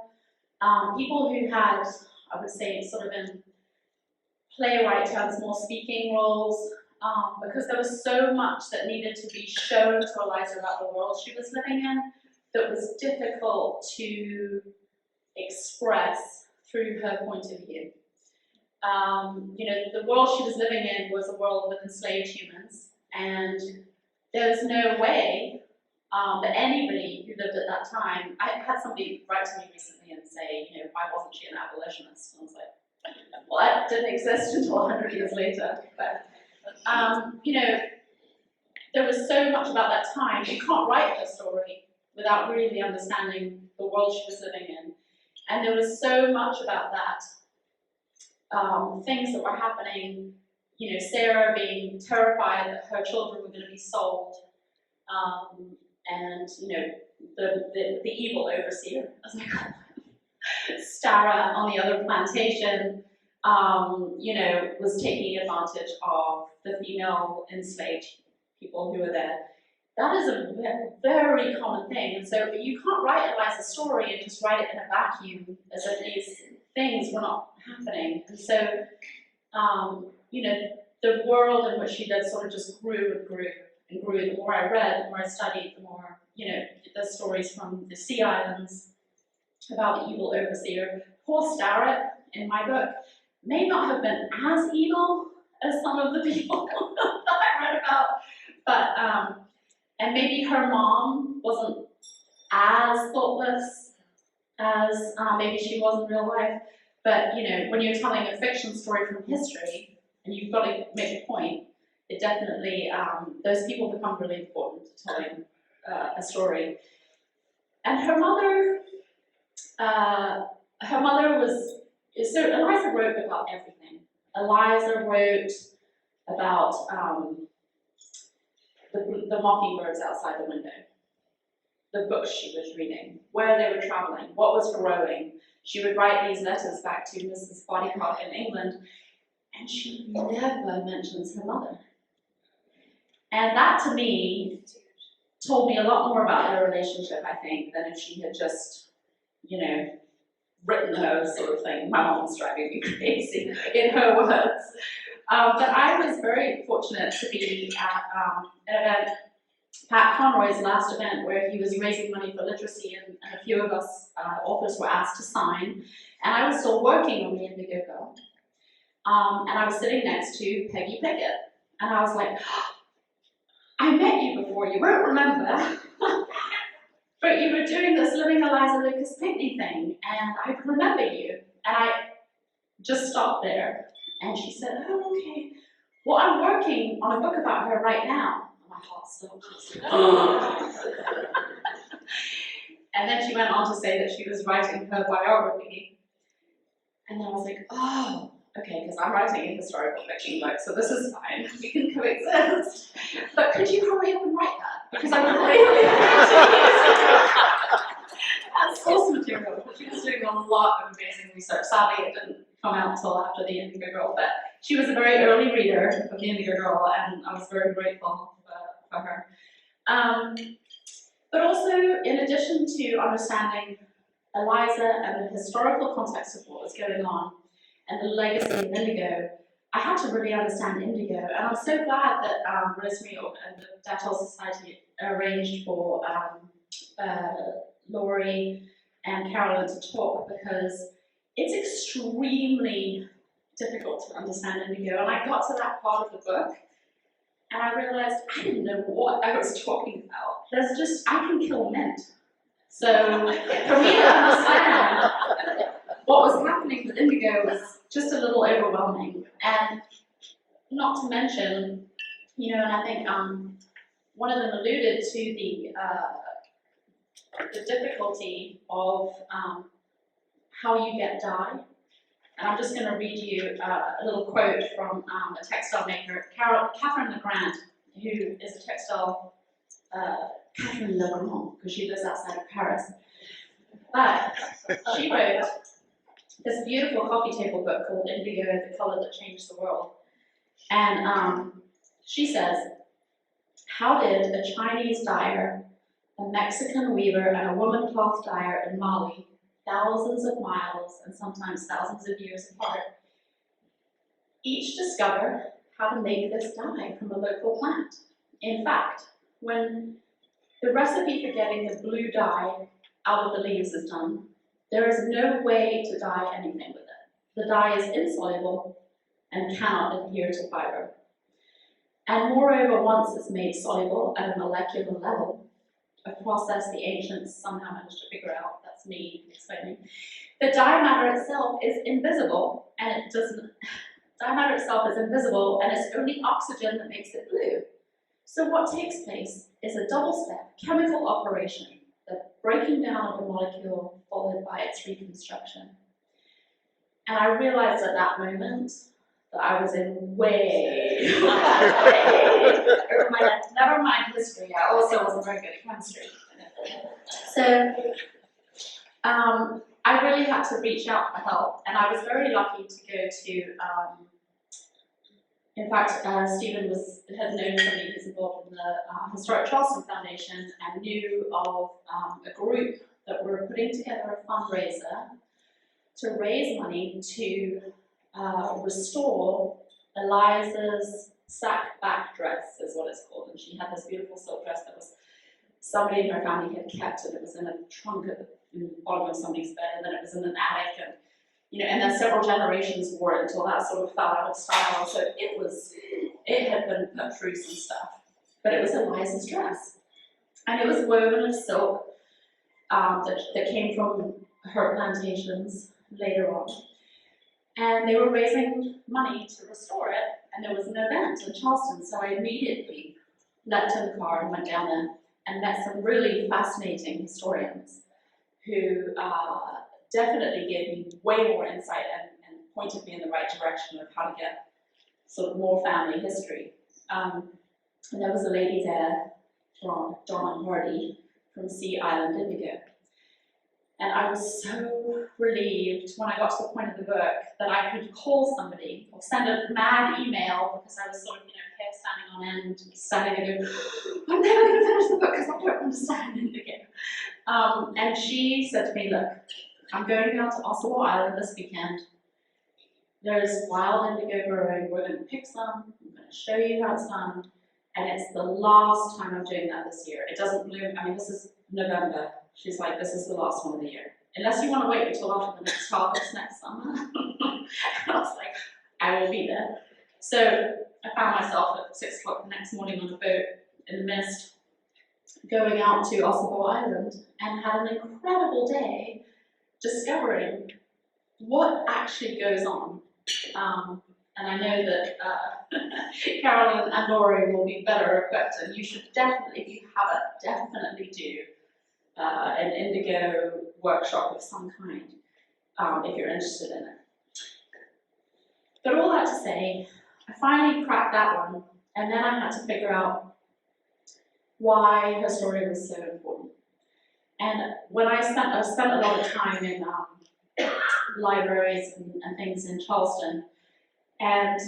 people who had, I would say, sort of in playwright terms, more speaking roles, because there was so much that needed to be shown to Eliza about the world she was living in that was difficult to express through her point of view. The world she was living in was a world with enslaved humans, and there's no way that anybody who lived at that time, I had somebody write to me recently and say, why wasn't she an abolitionist? And I was like, well, that didn't exist until 100 years later. But, there was so much about that time. You can't write her story without really understanding the world she was living in. And there was so much about that, things that were happening, Sarah being terrified that her children were going to be sold, and, the evil overseer, as I call it, Stara on the other plantation, was taking advantage of the female enslaved people who were there. That is a very common thing, and so you can't write Eliza's story and just write it in a vacuum as if these things were not happening. And so, the world in which she lived sort of just grew and grew and grew. The more I read, the more I studied, the more, the stories from the Sea Islands about the evil overseer. Poor Starrett, in my book, may not have been as evil as some of the people that I read about, but, and maybe her mom wasn't as thoughtless as maybe she was in real life. But, when you're telling a fiction story from history, and you've got to make a point, it definitely, those people become really important to telling a story. And her mother was, so Eliza wrote about everything. Eliza wrote about the mockingbirds outside the window, the books she was reading, where they were traveling, what was growing. She would write these letters back to Mrs. Bodycott in England, and she never mentions her mother. And that, to me, told me a lot more about their relationship, I think, than if she had just, written her sort of thing. My mom's driving me crazy, in her words. But I was very fortunate to be at an event, Pat Conroy's last event, where he was raising money for literacy, and a few of us authors were asked to sign. And I was still working on the Indigo Girl. And I was sitting next to Peggy Pickett. And I was like, I met you before, you won't remember. But you were doing this Living Eliza Pinckney thing, and I remember you. And I just stopped there. And she said, oh, okay. Well, I'm working on a book about her right now. My heart stopped. And then she went on to say that she was writing her biography. And I was like, oh, okay, because I'm writing a historical fiction book, so this is fine. We can coexist. But could you hurry up and write that? Because I'm really as source material. But she was doing a lot of amazing research. Sadly, it didn't come out until after the Indigo Girl, but she was a very early reader of the Indigo Girl, and I was very grateful for her. But also, in addition to understanding Eliza and the historical context of what was going on, and the legacy of Indigo, I had to really understand Indigo. And I'm so glad that Rosemary and the Dataw Society arranged for Laurie and Carolyn to talk, because it's extremely difficult to understand Indigo. And I got to that part of the book, and I realized I didn't know what I was talking about. There's just, I can kill mint. So for me to understand what was happening with Indigo was just a little overwhelming. And not to mention, and I think one of them alluded to the difficulty of how you get dye. And I'm just going to read you a little quote from a textile maker, Catherine Legrand, who is a textile, Catherine Legrand, because she lives outside of Paris. But she wrote this beautiful coffee table book called Indigo, the Color That Changed the World. And she says, how did a Chinese dyer, a Mexican weaver, and a woman cloth dyer in Mali, thousands of miles and sometimes thousands of years apart, each discover how to make this dye from a local plant? In fact, when the recipe for getting the blue dye out of the leaves is done, there is no way to dye anything with it. The dye is insoluble and cannot adhere to fiber. And moreover, once it's made soluble at a molecular level, a process the ancients somehow managed to figure out, that's me explaining, the dye matter itself is invisible, and dye matter itself is invisible, and it's only oxygen that makes it blue. So what takes place is a double-step chemical operation, the breaking down of a molecule followed by its reconstruction. And I realized at that moment that I was in way over my head. Never mind history, I also wasn't very good at chemistry. So I really had to reach out for help, and I was very lucky to go to, in fact, Stephen had known somebody who's involved in the Historic Charleston Foundation and knew of a group that were putting together a fundraiser to raise money to restore Eliza's sack back dress, is what it's called. And she had this beautiful silk dress that was somebody in her family had kept, and it was in a trunk at the bottom of somebody's bed, and then it was in an attic, and and then several generations wore it until that sort of fell out of style. So it had been put through some stuff, but it was Eliza's dress, and it was woven of silk that came from her plantations later on. And they were raising money to restore it, and there was an event in Charleston, so I immediately leapt in the car and went down there and met some really fascinating historians who definitely gave me way more insight and pointed me in the right direction of how to get sort of more family history. And there was a lady there, Donna Hardy, from Sea Island Indigo. And I was so relieved when I got to the point of the book that I could call somebody or send a mad email because I was sort of, hair standing on end, standing there going, I'm never going to finish the book because I don't understand Indigo. And she said to me, look, I'm going down to Ossabaw Island this weekend. There's wild indigo growing. We're going to pick some. I'm going to show you how it's done. And it's the last time I'm doing that this year. It doesn't bloom. I mean, this is November. She's like, this is the last one of the year. Unless you want to wait until after the next harvest next summer. And I was like, I will be there. So I found myself at 6 o'clock the next morning on a boat in the mist, going out to Ossabaw Island, and had an incredible day discovering what actually goes on. And I know that Carolyn and Laurie will be better equipped, and you should definitely, if you haven't, definitely do an indigo workshop of some kind, if you're interested in it. But all that to say, I finally cracked that one, and then I had to figure out why her story was so important. And when I spent a lot of time in libraries and things in Charleston, and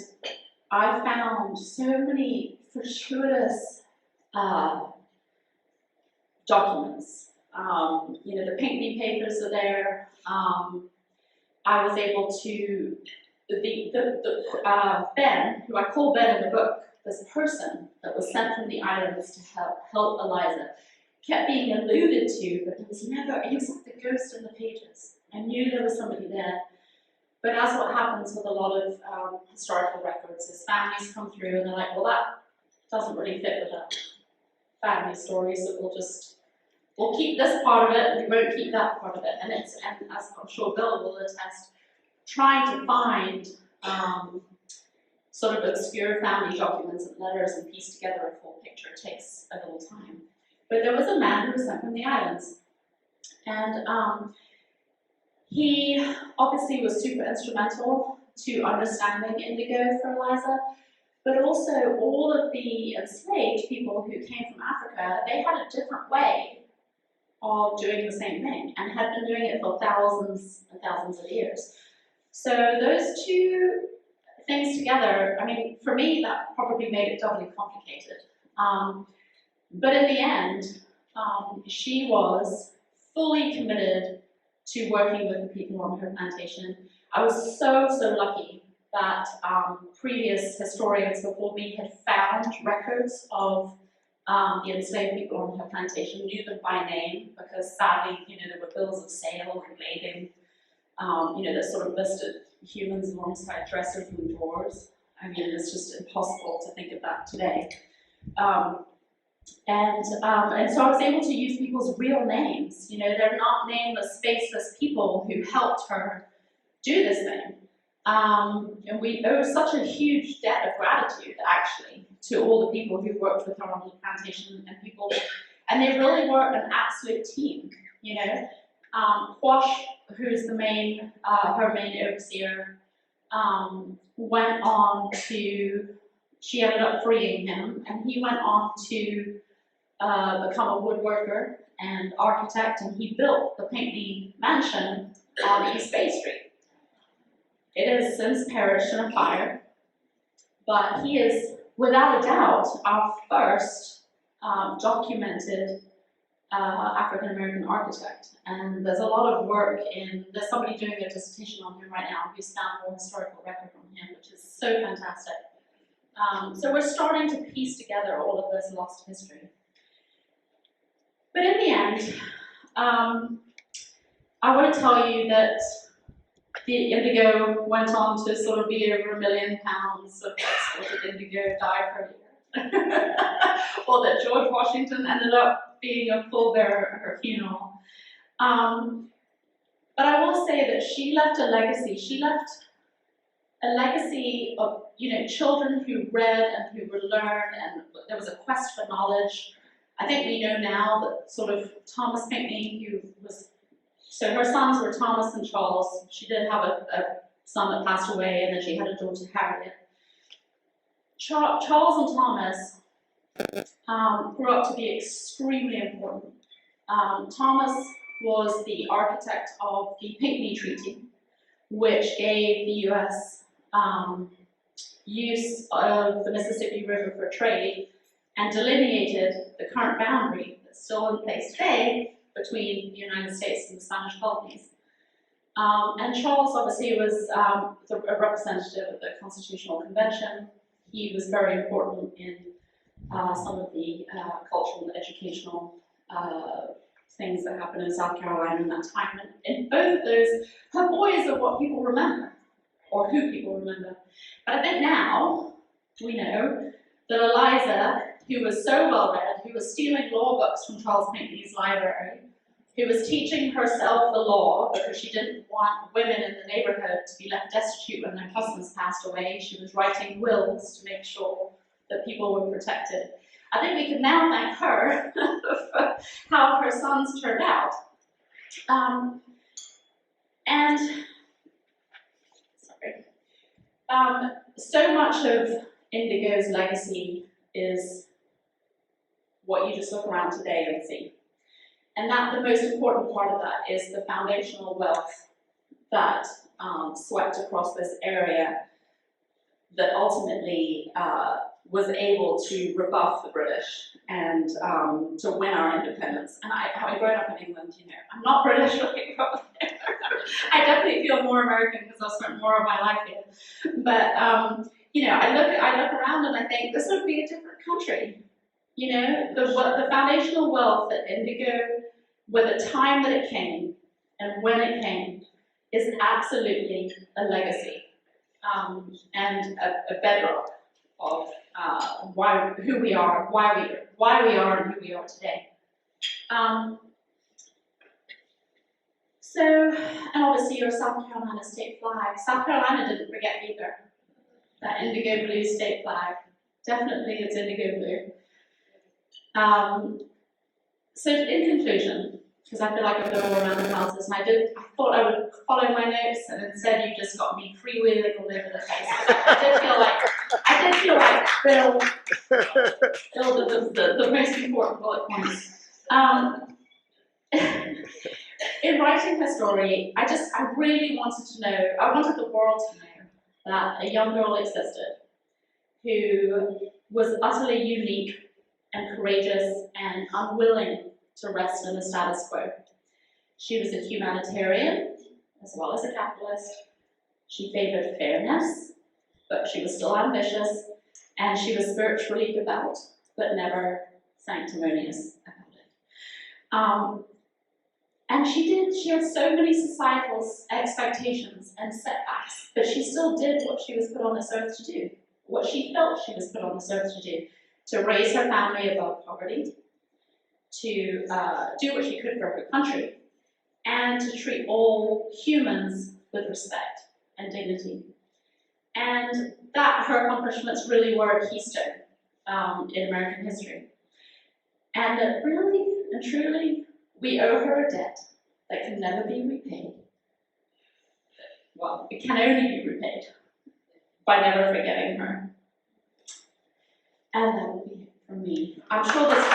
I found so many fortuitous documents. The Pinckney papers are there. I was able to, Ben, who I call Ben in the book, this person that was sent from the islands to help Eliza, kept being alluded to, but there was never, he was like the ghost in the pages. I knew there was somebody there. But as what happens with a lot of historical records is families come through and they're like, well, that doesn't really fit with our family story, so we'll keep this part of it, and we won't keep that part of it. And as I'm sure Bill will attest, trying to find sort of obscure family documents and letters and piece together a full picture takes a little time. But there was a man who was sent from the islands, and he obviously was super instrumental to understanding indigo for Eliza, but also all of the enslaved people who came from Africa, they had a different way of doing the same thing and had been doing it for thousands and thousands of years. So those two things together, I mean, for me, that probably made it doubly complicated. But in the end, she was fully committed to working with the people on her plantation. I was so lucky that previous historians before me had found records of the enslaved people on her plantation, knew them by name, because sadly, there were bills of sale and lading, that sort of listed humans alongside dressers and drawers. I mean, it's just impossible to think of that today. And so I was able to use people's real names. They're not nameless, faceless people who helped her do this thing. And we owe such a huge debt of gratitude, actually, to all the people who worked with her on the plantation and they really were an absolute team. Quash, who's her main overseer, went on to, she ended up freeing him, and he went on to become a woodworker and architect, and he built the Pinckney mansion on East Bay Street. It has since perished in a fire, but he is, without a doubt, our first documented African-American architect. And there's a lot of work there's somebody doing a dissertation on him right now who's found more historical record on him, which is so fantastic. So we're starting to piece together all of this lost history. But in the end, I want to tell you that the indigo went on to sort of be over 1 million pounds of exported indigo dyed per year. Or that George Washington ended up being a pallbearer at her funeral. But I will say that she left a legacy. She left a legacy of children who read and who would learn, and there was a quest for knowledge. I think we know now that sort of Thomas Pinckney, so her sons were Thomas and Charles. She did have a son that passed away, and then she had a daughter, Harriet. Charles and Thomas grew up to be extremely important. Thomas was the architect of the Pinckney Treaty, which gave the US use of the Mississippi River for trade and delineated the current boundary that's still in place today between the United States and the Spanish colonies. And Charles obviously was a representative of the Constitutional Convention. He was very important in some of the cultural and educational things that happened in South Carolina in that time. And in both of those, her boys are what people remember, or who people remember. But I think now we know that Eliza, who was so well read, who was stealing law books from Charles Pinckney's library, who was teaching herself the law because she didn't want women in the neighborhood to be left destitute when their husbands passed away. She was writing wills to make sure that people were protected. I think we can now thank her for how her sons turned out. So much of Indigo's legacy is what you just look around today and see. And that the most important part of that is the foundational wealth that swept across this area that ultimately was able to rebuff the British and to win our independence. And having grown up in England, you know, I'm not British when I grew up there. I definitely feel more American because I've spent more of my life here. But you know, I look around and I think this would be a different country. You know, the foundational wealth that Indigo, with the time that it came and when it came, is absolutely a legacy and a bedrock of who we are, why we are, and who we are today. And obviously your South Carolina state flag. South Carolina didn't forget either. That indigo blue state flag. Definitely it's indigo blue. So in conclusion, because I feel like I've gone all around the houses, and I thought I would follow my notes, and instead you just got me freewheeling all over the place. I did feel like Bill the most important bullet points. In writing her story, I really wanted to know, I wanted the world to know that a young girl existed who was utterly unique and courageous and unwilling to rest in the status quo. She was a humanitarian as well as a capitalist. She favored fairness, but she was still ambitious, and she was spiritually devout, but never sanctimonious about it. And she had so many societal expectations and setbacks, but she still did what she was put on this earth to do, what she felt she was put on this earth to do, to raise her family above poverty, to do what she could for her country, and to treat all humans with respect and dignity. And that her accomplishments really were a keystone in American history. And that really and truly, we owe her a debt that can never be repaid. Well, it can only be repaid by never forgetting her. And that will be it from me. I'm sure this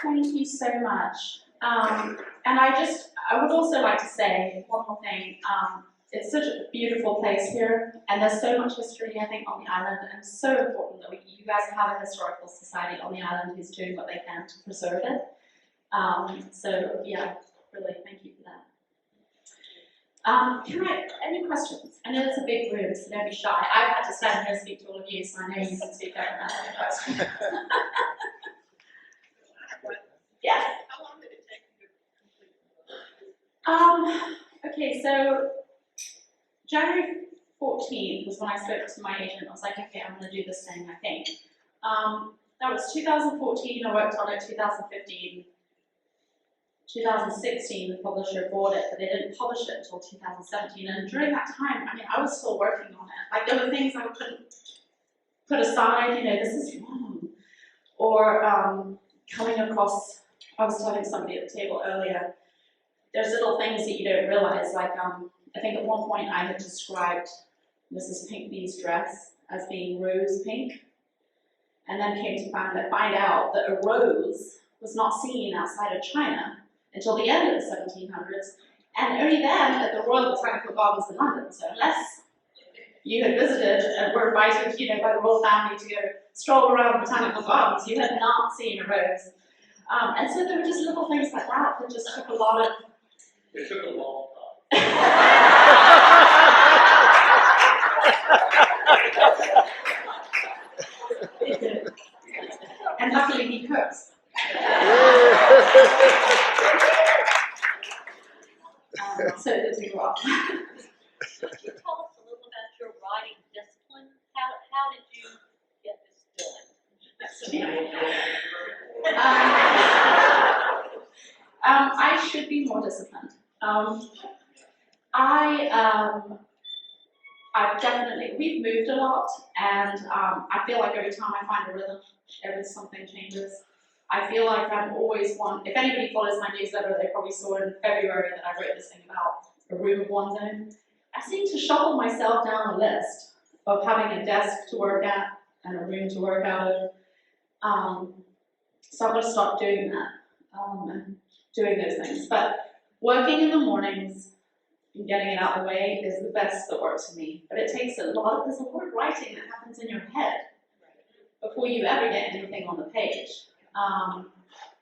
Thank you so much. And I would also like to say one more thing. It's such a beautiful place here, and there's so much history, I think, on the island, and it's so important that you guys have a historical society on the island who's doing what they can to preserve it. So yeah, really, thank you for that. Any questions? I know it's a big room, so don't be shy. I've had to stand here and speak to all of you, so I know you can speak up and ask any questions. Yes? How long did it take you to complete? Okay, so January 14th was when I spoke to my agent. I was like, okay, I'm going to do this thing, I think. That was 2014, I worked on it, 2015. 2016, the publisher bought it, but they didn't publish it until 2017. And during that time, I mean, I was still working on it. Like, there were things I couldn't put aside, you know, this is wrong. Or coming across, I was telling somebody at the table earlier, there's little things that you don't realize, like I think at one point I had described Mrs. Pinckney's dress as being rose pink, and then came to find out that a rose was not seen outside of China until the end of the 1700s, and only then at the Royal Botanical Gardens in London. So unless you had visited and were invited, by the royal family to go stroll around the Botanical Gardens, you had not seen a rose. And so there were just little things like that that just took a lot of... It took a long time. It did. And luckily he cooks. So it did well. Could you tell us a little about your writing discipline? How did you get this done? I should be more disciplined. I've definitely, we've moved a lot, and I feel like every time I find a rhythm, something changes. I feel like I'm always one, if anybody follows my newsletter, they probably saw in February that I wrote this thing about a room of one's own. I seem to shuffle myself down the list of having a desk to work at and a room to work out of. So I'm going to stop doing that, and doing those things. But working in the mornings and getting it out of the way is the best that works for me. But it takes a lot of, there's a lot of writing that happens in your head before you ever get anything on the page. And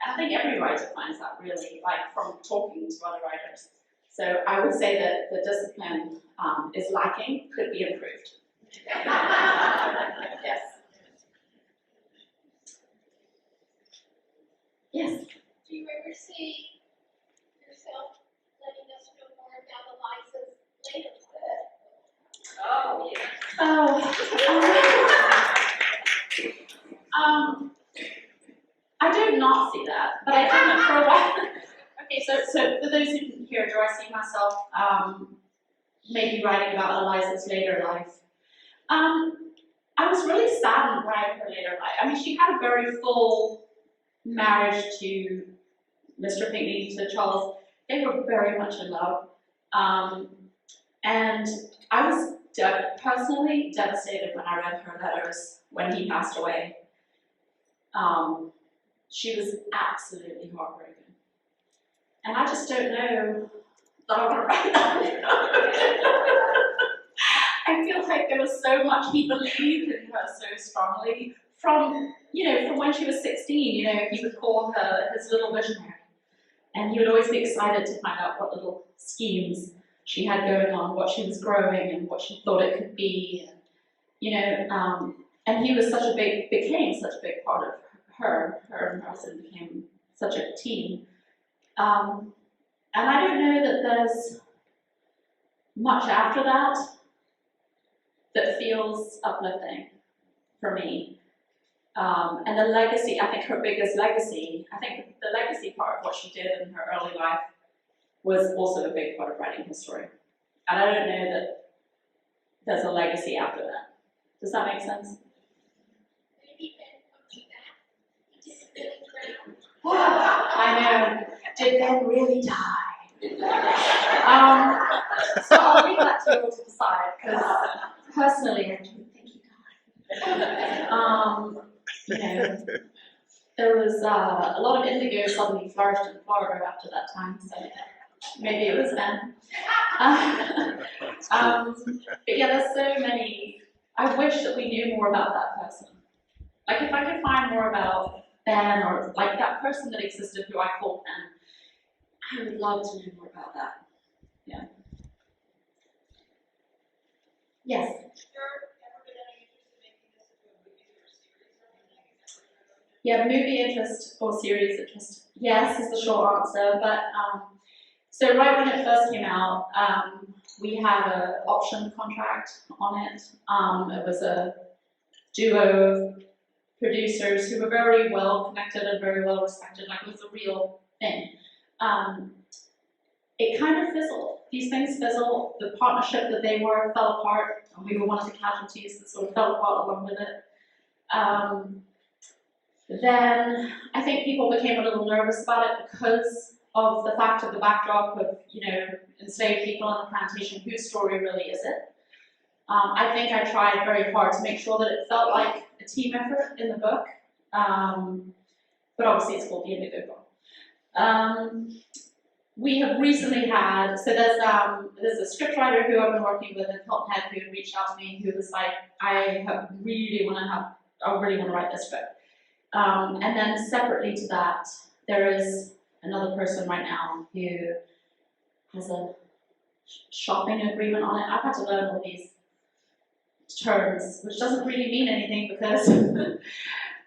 I think every writer finds that really, like from talking to other writers. So I would say that the discipline is lacking, could be improved. Yes. Yes. Do you ever see yourself letting us know more about Eliza's later life? Oh, yeah. I do not see that, but I didn't for a while. Okay, so for those who didn't hear, do I see myself maybe writing about Eliza's later life? I was really saddened by her later life. I mean, she had a very full marriage to Mr. Pinckney, to Charles. They were very much in love. And I was personally devastated when I read her letters when he passed away. She was absolutely heartbroken. And I just don't know that I want to write that. I feel like there was so much he believed in her so strongly from when she was 16, he would call her his little visionary. And he would always be excited to find out what little schemes she had going on, what she was growing and what she thought it could be. And he was became such a big part of her and her husband became such a team. And I don't know that there's much after that that feels uplifting for me. And the legacy, I think her biggest legacy, the legacy part of what she did in her early life was also a big part of writing her story. And I don't know that there's a legacy after that. Does that make sense? Maybe Ben comes back. He didn't really drown. I know. Did Ben really die? So I'll leave that to you all to decide, because personally, I don't think he died. There was a lot of indigo suddenly flourished in Florida after that time, so maybe it was Ben. But yeah, there's so many. I wish that we knew more about that person. Like if I could find more about Ben, or like that person that existed who I called Ben, I would love to know more about that. Yeah. Yes. Yeah, movie interest or series interest. Yes is the short answer, but so right when it first came out, we had an option contract on it. It was a duo of producers who were very well connected and very well respected, like it was a real thing. It kind of fizzled. These things fizzle. The partnership that they were fell apart, and we were one of the casualties that sort of fell apart along with it. Then I think people became a little nervous about it because of the fact of the backdrop of, enslaved people on the plantation, whose story really is it? I think I tried very hard to make sure that it felt like a team effort in the book, but obviously it's called the Indigo Girl. We have recently had, so there's a scriptwriter who I've been working with in Hilton Head who reached out to me, who was like, I really want to write this script. And then separately to that, there is another person right now who has a shopping agreement on it. I've had to learn all these terms, which doesn't really mean anything because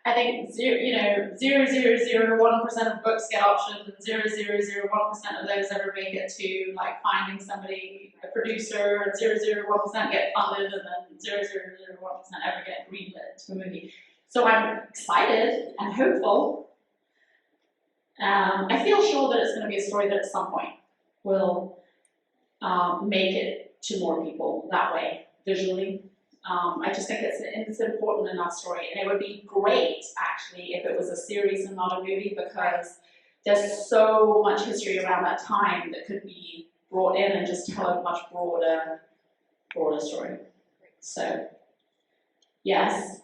I think 0.0001% of books get optioned, and 0.001% of those ever make it to like finding somebody, a producer, and 0.001% get funded, and then 0.001% ever get greenlit to a movie. So I'm excited and hopeful. I feel sure that it's going to be a story that at some point will make it to more people that way, visually. I just think it's an important enough story, and it would be great, actually, if it was a series and not a movie, because there's so much history around that time that could be brought in and just tell a much broader story. So, yes.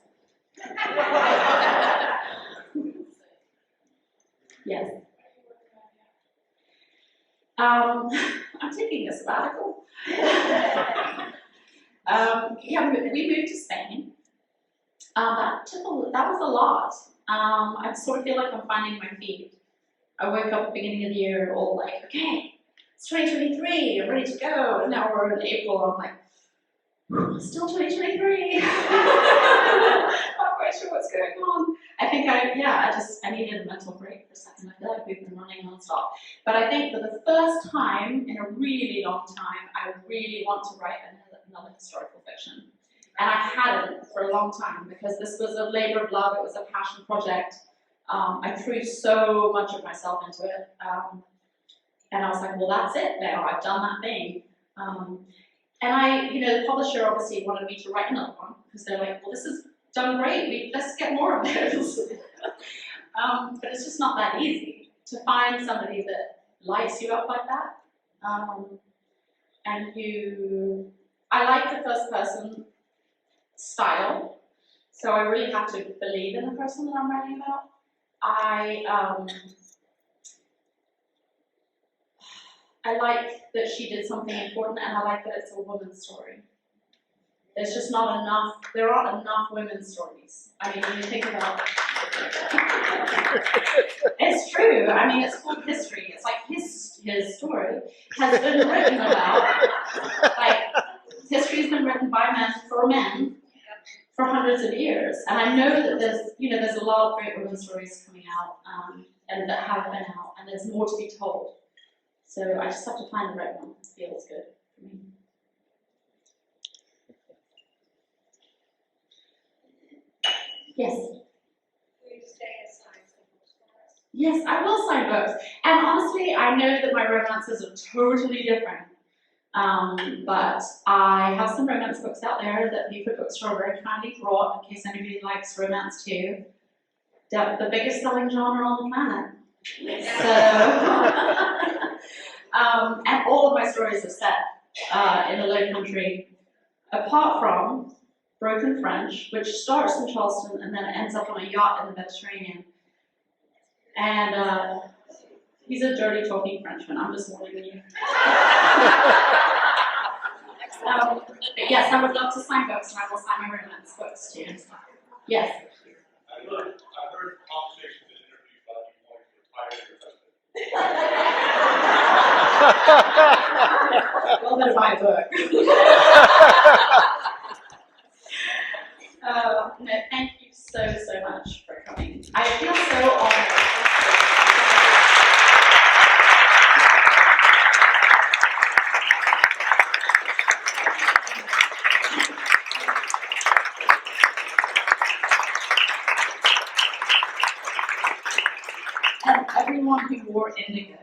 Yes. I'm taking a sabbatical. We moved to Spain. That was a lot. I sort of feel like I'm finding my feet. I woke up at the beginning of the year all like, okay, it's 2023, I'm ready to go. And now we're in April, I'm like, still 2023. Not quite sure what's going on. I think I needed a mental break for a second. I feel like we've been running non-stop. But I think for the first time in a really long time, I really want to write another historical fiction. And I hadn't for a long time because this was a labor of love, it was a passion project. I threw so much of myself into it. And I was like, well, that's it now, I've done that thing. And the publisher obviously wanted me to write another one because they're like, well, this is done great, let's get more of this. But it's just not that easy to find somebody that lights you up like that. I like the first person style, so I really have to believe in the person that I'm writing about. I like that she did something important, and I like that it's a woman's story. There's just not enough, there aren't enough women's stories. I mean, when you think about it, it's true. I mean, it's called history. It's like his story has been written about, like, history's been written by men for for hundreds of years. And I know that there's a lot of great women's stories coming out, and that have been out, and there's more to be told. So I just have to find the right one. It feels good for me. Yes. Will you stay aside some books for us? Yes, I will sign books. And honestly, I know that my romances are totally different. But I have some romance books out there that Beaufort Bookstore very kindly brought in case anybody likes romance too. The biggest selling genre on the planet. So, and all of my stories are set in the Low Country, apart from Broken French, which starts in Charleston and then ends up on a yacht in the Mediterranean. And he's a dirty talking Frenchman, I'm just warning you. But yes, I would love to sign books, and I will sign my romance books too. Yes. I heard conversations and interviews about you wanting to retire your husband. Well, then buy a book. No, thank you so much for coming. I feel so honored. And everyone who wore indigo.